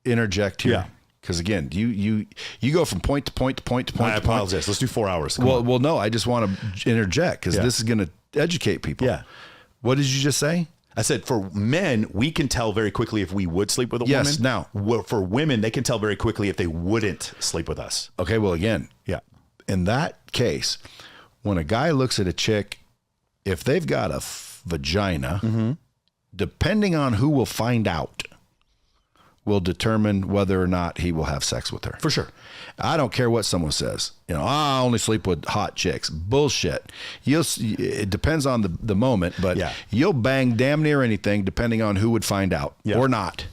interject here? Yeah. Because again, you go from point to point to point to point. I apologize. Let's do 4 hours. Well, no, I just want to interject because this is going to educate people. Yeah. What did you just say? I said for men, we can tell very quickly if we would sleep with a woman. Yes. Now, for women, they can tell very quickly if they wouldn't sleep with us. Okay. Well, again, in that case, when a guy looks at a chick, if they've got a vagina, depending on who will find out, will determine whether or not he will have sex with her. For sure. I don't care what someone says. You know, I only sleep with hot chicks. Bullshit. It depends on the moment, but you'll bang damn near anything depending on who would find out or not.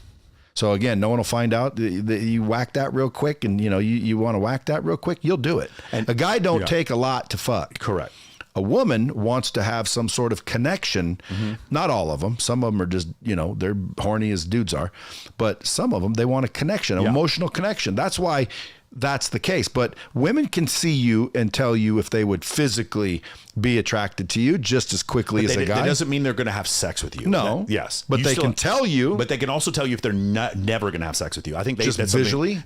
So again, no one will find out. You whack that real quick, and you want to whack that real quick, you'll do it. And a guy don't take a lot to fuck. Correct. A woman wants to have some sort of connection. Not all of them. Some of them are just, they're horny as dudes are. But some of them, they want a connection, an emotional connection. That's why that's the case. But women can see you and tell you if they would physically be attracted to you just as quickly as a guy. That doesn't mean they're going to have sex with you. No. Yes. But they can tell you. But they can also tell you if they're never going to have sex with you. I think just visually?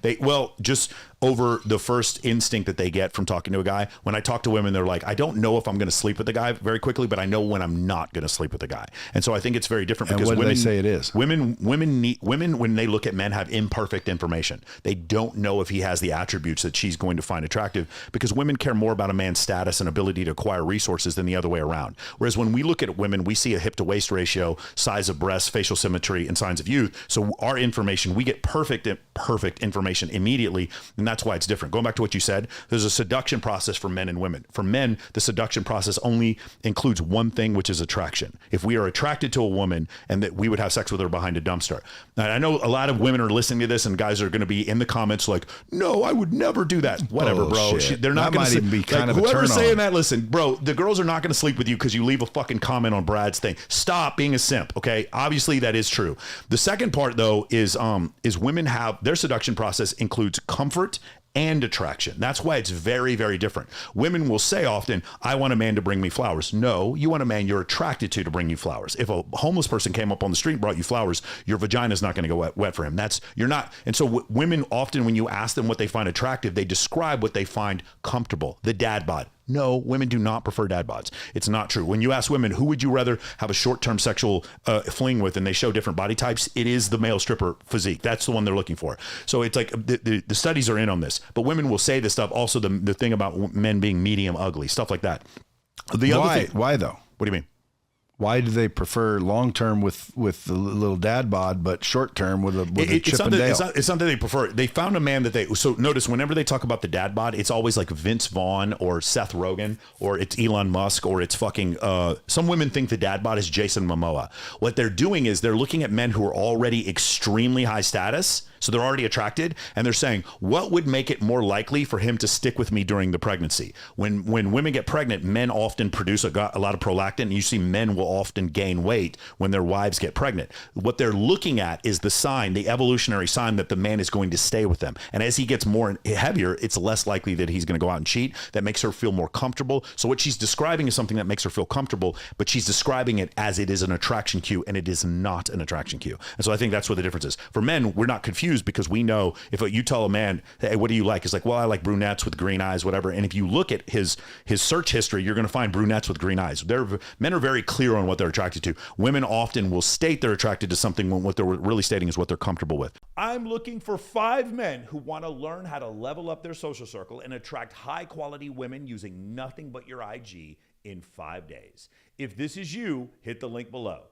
Just over the first instinct that they get from talking to a guy. When I talk to women, they're like, I don't know if I'm going to sleep with the guy very quickly, but I know when I'm not going to sleep with the guy. And so I think it's very different because what do they say it is? Women, when they look at men, have imperfect information. They don't know if he has the attributes that she's going to find attractive, because women care more about a man's status and ability to acquire resources than the other way around. Whereas when we look at women, we see a hip to waist ratio, size of breasts, facial symmetry, and signs of youth. So our information, we get perfect information immediately. And that's why it's different. Going back to what you said, there's a seduction process for men and women. For men, the seduction process only includes one thing, which is attraction. If we are attracted to a woman, and that we would have sex with her behind a dumpster. Now, I know a lot of women are listening to this, and guys are going to be in the comments like, no, I would never do that. Whatever, bro. They're not going to be kind of a whoever's turn saying on. that, listen, bro, the girls are not going to sleep with you because you leave a fucking comment on Brad's thing. Stop being a simp. Okay. Obviously that is true. The second part though is women have their seduction process includes comfort and attraction. That's why it's very, very different. Women will say often, I want a man to bring me flowers. No, you want a man you're attracted to bring you flowers. If a homeless person came up on the street and brought you flowers, your vagina is not going to go wet for him. You're not. And so women often, when you ask them what they find attractive, they describe what they find comfortable. The dad bod. No, women do not prefer dad bods. It's not true. When you ask women, who would you rather have a short-term sexual fling with, and they show different body types, it is the male stripper physique. That's the one they're looking for. So it's like the studies are in on this. But women will say this stuff. Also, the thing about men being medium ugly, stuff like that. Why though? What do you mean? Why do they prefer long term with the little dad bod, but short term with a Chip and Dale? It's not that they prefer it. They found a man that so notice whenever they talk about the dad bod, it's always like Vince Vaughn or Seth Rogen or it's Elon Musk or it's fucking. Some women think the dad bod is Jason Momoa. What they're doing is they're looking at men who are already extremely high status. So they're already attracted, and they're saying, what would make it more likely for him to stick with me during the pregnancy? When women get pregnant, men often produce a lot of prolactin, and you see men will often gain weight when their wives get pregnant. What they're looking at is the evolutionary sign that the man is going to stay with them. And as he gets more heavier, it's less likely that he's going to go out and cheat. That makes her feel more comfortable. So what she's describing is something that makes her feel comfortable, but she's describing it as it is an attraction cue, and it is not an attraction cue. And so I think that's what the difference is. For men, we're not confused because we know if you tell a man, hey, what do you like? It's like, well, I like brunettes with green eyes, whatever. And if you look at his search history, you're going to find brunettes with green eyes. Men are very clear on what they're attracted to. Women often will state they're attracted to something when what they're really stating is what they're comfortable with. I'm looking for 5 men who want to learn how to level up their social circle and attract high quality women using nothing but your IG in 5 days. If this is you, hit the link below.